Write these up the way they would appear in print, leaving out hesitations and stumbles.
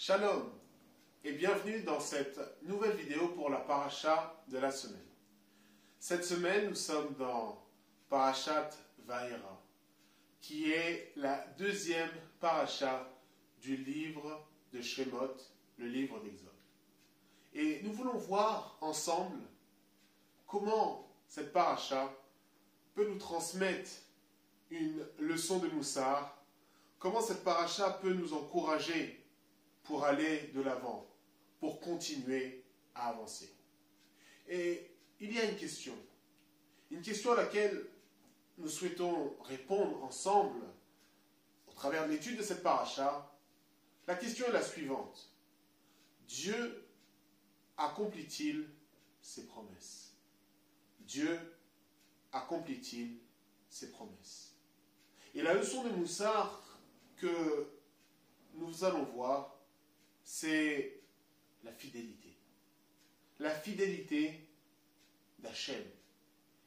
Shalom et bienvenue dans cette nouvelle vidéo pour la paracha de la semaine. Cette semaine, nous sommes dans Parashat Va'era, qui est la deuxième paracha du livre de Shemot, le livre d'Exode. Et nous voulons voir ensemble comment cette paracha peut nous transmettre une leçon de Moussar, comment cette paracha peut nous encourager pour aller de l'avant, pour continuer à avancer. Et il y a une question à laquelle nous souhaitons répondre ensemble au travers de l'étude de cette paracha. La question est la suivante: Dieu accomplit-il ses promesses? Dieu accomplit-il ses promesses? Et la leçon de Moussar que nous allons voir, c'est la fidélité. La fidélité d'Hachem.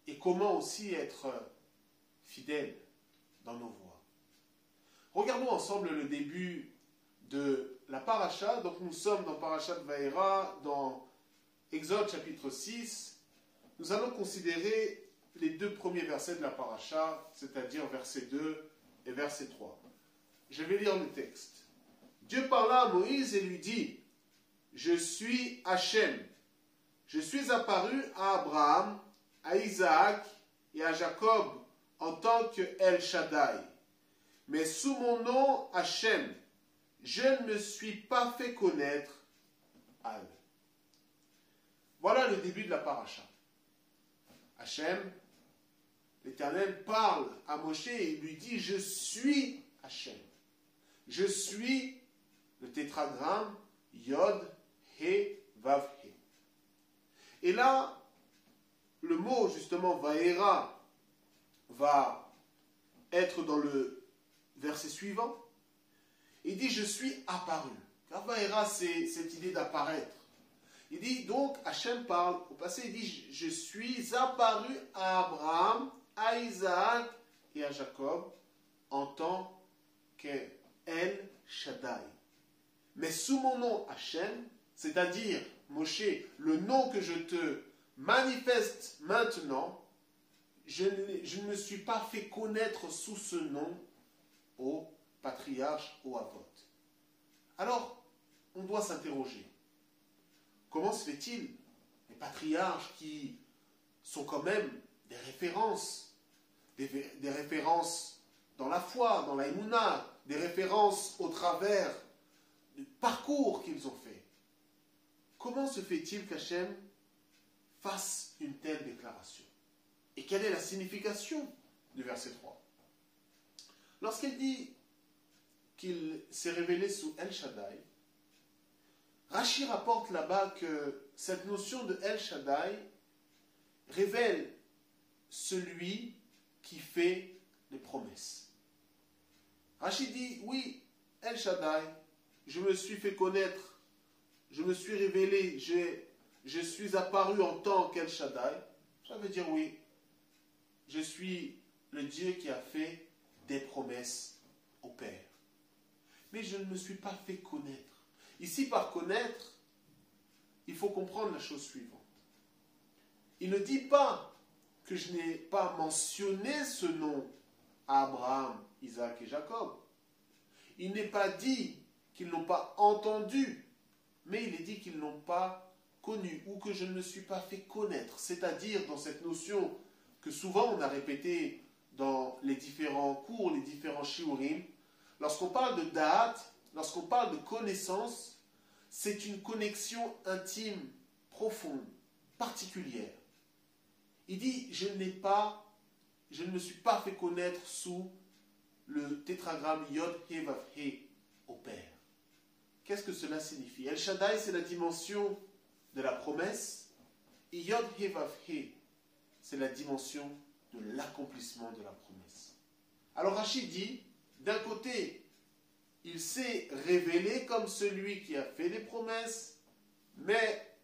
Et comment aussi être fidèle dans nos voies. Regardons ensemble le début de la paracha. Donc nous sommes dans Parashat Va'era, dans Exode chapitre 6. Nous allons considérer les deux premiers versets de la paracha, c'est-à-dire verset 2 et verset 3. Je vais lire le texte. Dieu parla à Moïse et lui dit: Je suis Hachem. Je suis apparu à Abraham, à Isaac et à Jacob en tant que El Shaddai. Mais sous mon nom Hachem, je ne me suis pas fait connaître à eux. Voilà le début de la paracha. Hachem, l'Éternel, parle à Moshe et lui dit: Je suis Hachem. Je suis le tétragramme Yod, He, Vav, He. Et là, le mot justement Va'era va être dans le verset suivant. Il dit: Je suis apparu. Car Va'era, c'est cette idée d'apparaître. Il dit donc, Hachem parle au passé, il dit: Je suis apparu à Abraham, à Isaac et à Jacob en tant qu'El Shaddai. Mais sous mon nom Hachem, c'est-à-dire Moshe, le nom que je te manifeste maintenant, je ne me suis pas fait connaître sous ce nom au patriarche, au Avot. Alors, on doit s'interroger. Comment se fait-il, les patriarches qui sont quand même des références dans la foi, dans la Emouna, des références au travers du parcours qu'ils ont fait. Comment se fait-il qu'Hachem fasse une telle déclaration? Et quelle est la signification du verset 3? Lorsqu'il dit qu'il s'est révélé sous El Shaddai, Rashi rapporte là-bas que cette notion de El Shaddai révèle celui qui fait les promesses. Rashi dit: oui, El Shaddai, je me suis fait connaître, je me suis révélé, je suis apparu en tant qu'El Shaddai. Ça veut dire oui, je suis le Dieu qui a fait des promesses au Père. Mais je ne me suis pas fait connaître. Ici, par connaître, il faut comprendre la chose suivante. Il ne dit pas que je n'ai pas mentionné ce nom à Abraham, Isaac et Jacob. Il n'est pas dit qu'ils n'ont pas entendu, mais il est dit qu'ils n'ont pas connu ou que je ne me suis pas fait connaître. C'est-à-dire dans cette notion que souvent on a répété dans les différents cours, les différents shiurim, lorsqu'on parle de da'at, lorsqu'on parle de connaissance, c'est une connexion intime, profonde, particulière. Il dit: je ne me suis pas fait connaître sous le tétragramme Yod, He, Vav, He au Père. Qu'est-ce que cela signifie? El Shaddai, c'est la dimension de la promesse, et Yod, He, Vav, He, c'est la dimension de l'accomplissement de la promesse. Alors Rashi dit, d'un côté, il s'est révélé comme celui qui a fait les promesses, mais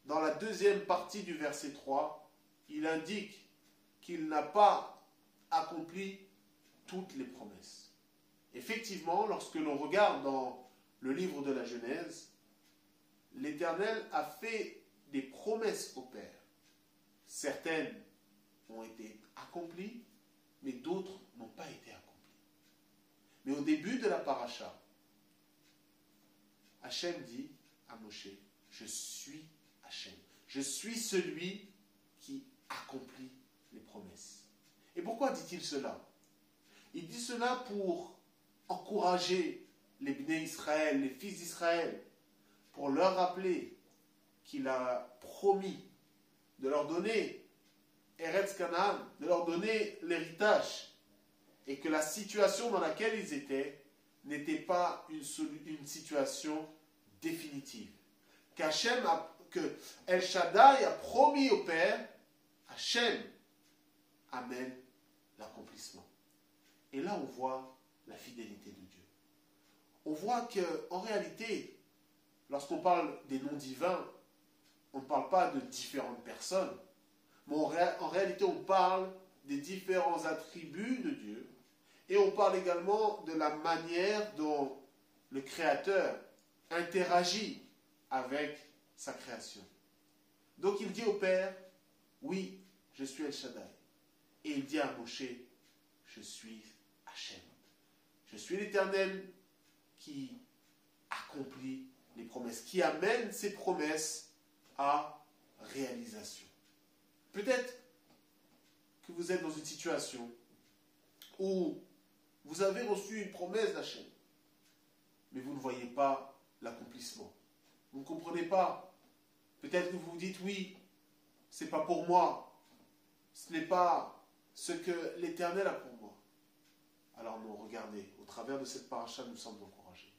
dans la deuxième partie du verset 3, il indique qu'il n'a pas accompli toutes les promesses. Effectivement, lorsque l'on regarde dans le livre de la Genèse, l'Éternel a fait des promesses au Père. Certaines ont été accomplies, mais d'autres n'ont pas été accomplies. Mais au début de la paracha, Hachem dit à Moshe, je suis Hachem. Je suis celui qui accomplit les promesses. Et pourquoi dit-il cela? Il dit cela pour encourager les Bnei Israël, les fils d'Israël, pour leur rappeler qu'il a promis de leur donner Eretz Canaan, de leur donner l'héritage, et que la situation dans laquelle ils étaient n'était pas une situation définitive. Que El Shaddai a promis au Père, Hachem amène l'accomplissement. Et là, on voit la fidélité de Dieu. On voit qu'en réalité, lorsqu'on parle des noms divins, on ne parle pas de différentes personnes, mais en réalité, on parle des différents attributs de Dieu, et on parle également de la manière dont le Créateur interagit avec sa création. Donc il dit au Père, oui, je suis El Shaddai. Et il dit à Moshe, je suis Hachem. Je suis l'Éternel qui accomplit les promesses, qui amène ses promesses à réalisation. Peut-être que vous êtes dans une situation où vous avez reçu une promesse d'Hachem, mais vous ne voyez pas l'accomplissement. Vous ne comprenez pas. Peut-être que vous vous dites, oui, ce n'est pas pour moi. Ce n'est pas ce que l'Éternel a pour moi. Alors non, regardez, au travers de cette paracha, nous sommes encouragés.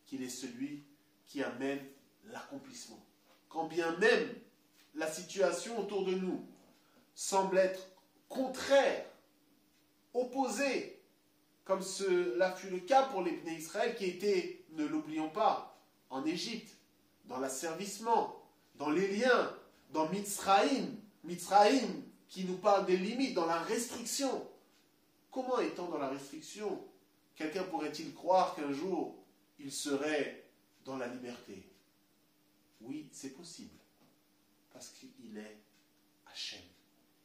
Qu'il est celui qui amène l'accomplissement. Quand bien même la situation autour de nous semble être contraire, opposée, comme cela fut le cas pour les Bnei Israël qui étaient, ne l'oublions pas, en Égypte, dans l'asservissement, dans les liens, dans Mitzraïm qui nous parle des limites, dans la restriction. Comment étant dans la restriction, quelqu'un pourrait-il croire qu'un jour il serait dans la liberté? Oui, c'est possible, parce qu'il est Hachem.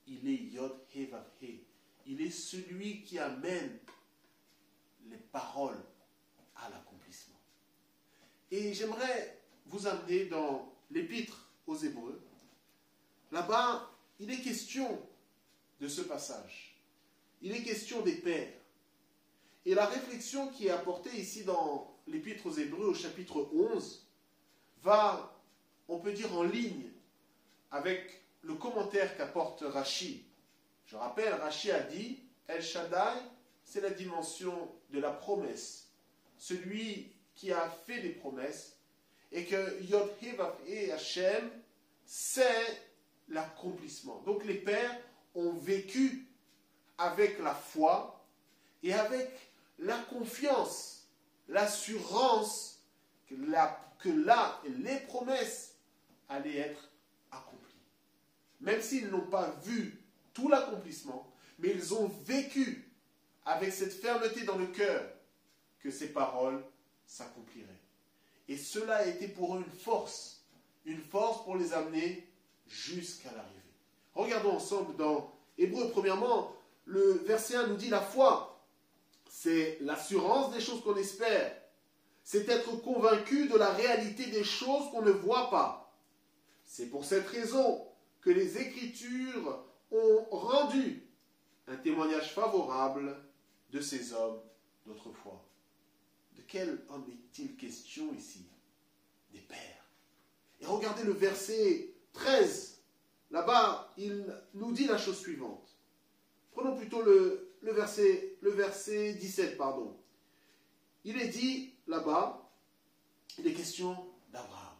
Il est Yod He Vav He. Il est celui qui amène les paroles à l'accomplissement. Et j'aimerais vous amener dans l'Épître aux Hébreux. Là-bas, il est question de ce passage. Il est question des pères. Et la réflexion qui est apportée ici dans l'Épître aux Hébreux au chapitre 11 va, on peut dire, en ligne avec le commentaire qu'apporte Rashi. Je rappelle, Rashi a dit, El Shaddai, c'est la dimension de la promesse. Celui qui a fait des promesses, et que Yod He Vav He Hachem, c'est l'accomplissement. Donc les pères ont vécu avec la foi et avec la confiance, l'assurance que là, les promesses allaient être accomplies. Même s'ils n'ont pas vu tout l'accomplissement, mais ils ont vécu avec cette fermeté dans le cœur que ces paroles s'accompliraient. Et cela a été pour eux une force pour les amener jusqu'à l'arrivée. Regardons ensemble dans Hébreux, premièrement, le verset 1 nous dit la foi, c'est l'assurance des choses qu'on espère, c'est être convaincu de la réalité des choses qu'on ne voit pas. C'est pour cette raison que les Écritures ont rendu un témoignage favorable de ces hommes d'autrefois. De quel homme est-il question ici? Des pères. Et regardez le verset 13. Là-bas, il nous dit la chose suivante. Prenons plutôt le verset 17, pardon. Il est dit là-bas, il est question d'Abraham.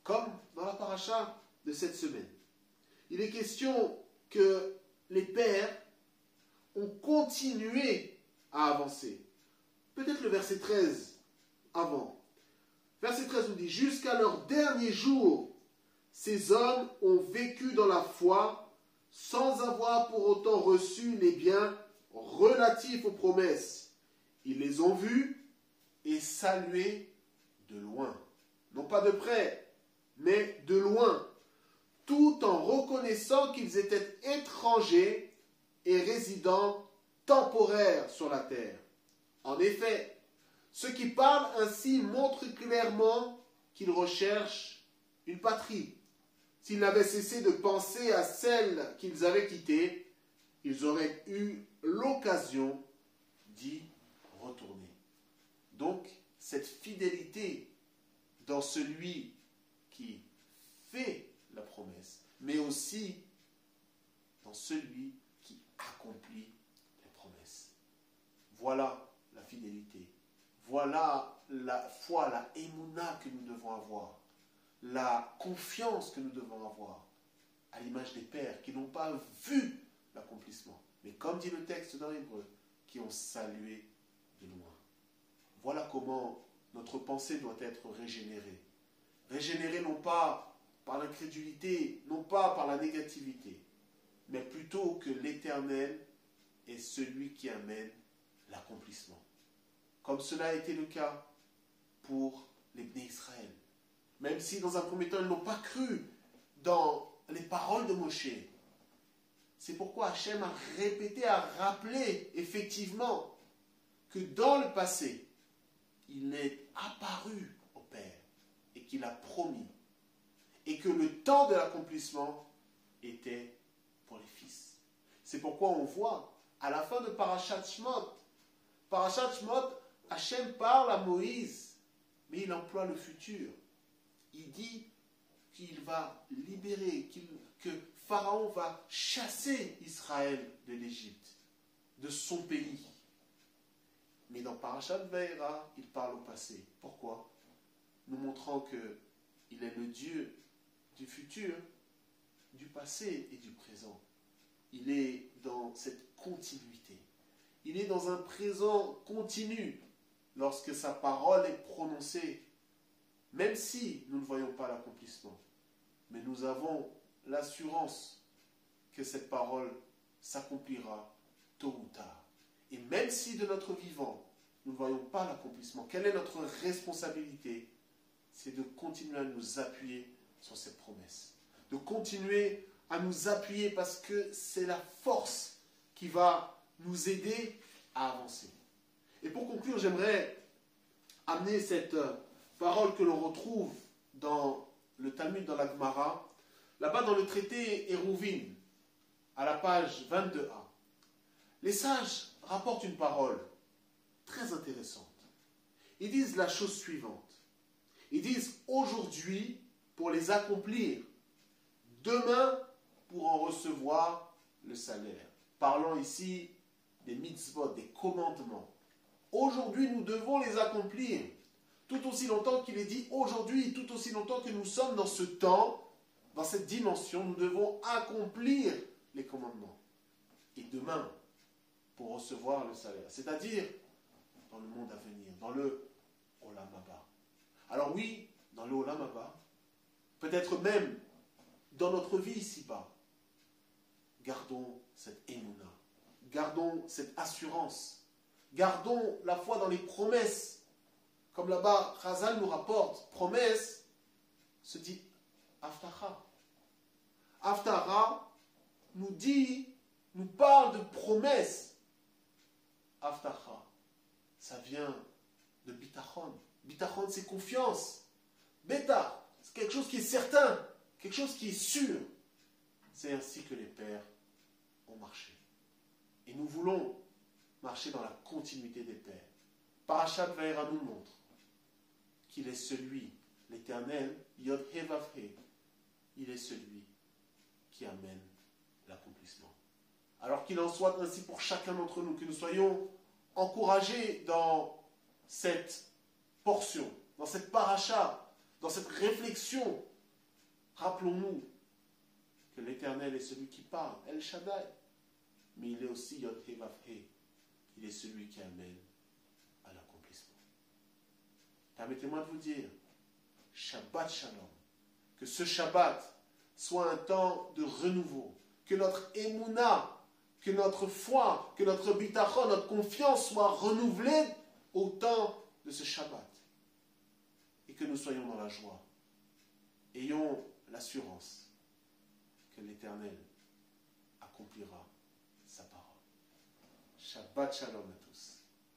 Comme dans la paracha de cette semaine. Il est question que les pères ont continué à avancer. Peut-être le verset 13 avant. Verset 13 nous dit, jusqu'à leur dernier jour, ces hommes ont vécu dans la foi sans avoir pour autant reçu les biens relatifs aux promesses. Ils les ont vus et salués de loin. Non pas de près, mais de loin, tout en reconnaissant qu'ils étaient étrangers et résidents temporaires sur la terre. En effet, ceux qui parlent ainsi montrent clairement qu'ils recherchent une patrie. S'ils n'avaient cessé de penser à celle qu'ils avaient quittée, ils auraient eu l'occasion d'y retourner. Donc, cette fidélité dans celui qui fait la promesse, mais aussi dans celui qui accomplit les promesses. Voilà la fidélité. Voilà la foi, la émouna que nous devons avoir. La confiance que nous devons avoir à l'image des pères qui n'ont pas vu l'accomplissement, mais comme dit le texte dans l'Hébreu, qui ont salué de loin. Voilà comment notre pensée doit être régénérée. Régénérée non pas par l'incrédulité, non pas par la négativité, mais plutôt que l'Éternel est celui qui amène l'accomplissement. Comme cela a été le cas pour les Bnei Israël. Même si dans un premier temps, ils n'ont pas cru dans les paroles de Moshe. C'est pourquoi Hachem a répété, a rappelé effectivement que dans le passé, il est apparu au Père et qu'il a promis. Et que le temps de l'accomplissement était pour les fils. C'est pourquoi on voit à la fin de Parashat Shemot, Hachem parle à Moïse, mais il emploie le futur. Il dit qu'il va libérer, que Pharaon va chasser Israël de l'Égypte, de son pays. Mais dans Parashat Vaïra, il parle au passé. Pourquoi? Nous montrant qu'il est le Dieu du futur, du passé et du présent. Il est dans cette continuité. Il est dans un présent continu lorsque sa parole est prononcée, même si nous ne voyons pas l'accomplissement. Mais nous avons l'assurance que cette parole s'accomplira tôt ou tard. Et même si de notre vivant, nous ne voyons pas l'accomplissement, quelle est notre responsabilité? C'est de continuer à nous appuyer sur cette promesse. De continuer à nous appuyer parce que c'est la force qui va nous aider à avancer. Et pour conclure, j'aimerais amener cette parole que l'on retrouve dans le Talmud, dans la Gemara, là-bas dans le traité Hérouvin, à la page 22a. Les sages rapportent une parole très intéressante. Ils disent la chose suivante. Ils disent aujourd'hui pour les accomplir, demain pour en recevoir le salaire. Parlant ici des mitzvot, des commandements. Aujourd'hui, nous devons les accomplir. Tout aussi longtemps qu'il est dit aujourd'hui, tout aussi longtemps que nous sommes dans ce temps, dans cette dimension, nous devons accomplir les commandements. Et demain, pour recevoir le salaire. C'est-à-dire dans le monde à venir, dans le Olam Haba. Alors oui, dans le Olam Haba, peut-être même dans notre vie ici-bas, gardons cette émouna, gardons cette assurance, gardons la foi dans les promesses. Comme là-bas, Chazal nous rapporte, promesse se dit Haftarah. Haftarah nous parle de promesse. Haftarah, ça vient de bitachon. Bitachon, c'est confiance. Beta, c'est quelque chose qui est certain, quelque chose qui est sûr. C'est ainsi que les pères ont marché. Et nous voulons marcher dans la continuité des pères. Parashat Vaïra nous montre qu'il est celui, l'Éternel, Yod He Vav He, il est celui qui amène l'accomplissement. Alors qu'il en soit ainsi pour chacun d'entre nous, que nous soyons encouragés dans cette portion, dans cette paracha, dans cette réflexion. Rappelons-nous que l'Éternel est celui qui parle, El Shaddai, mais il est aussi Yod He Vav He, il est celui qui amène à l'accomplissement. Permettez-moi de vous dire, Shabbat Shalom, que ce Shabbat soit un temps de renouveau, que notre émouna, que notre foi, que notre bitachon, notre confiance soit renouvelée au temps de ce Shabbat et que nous soyons dans la joie. Ayons l'assurance que l'Éternel accomplira sa parole. Shabbat Shalom à tous.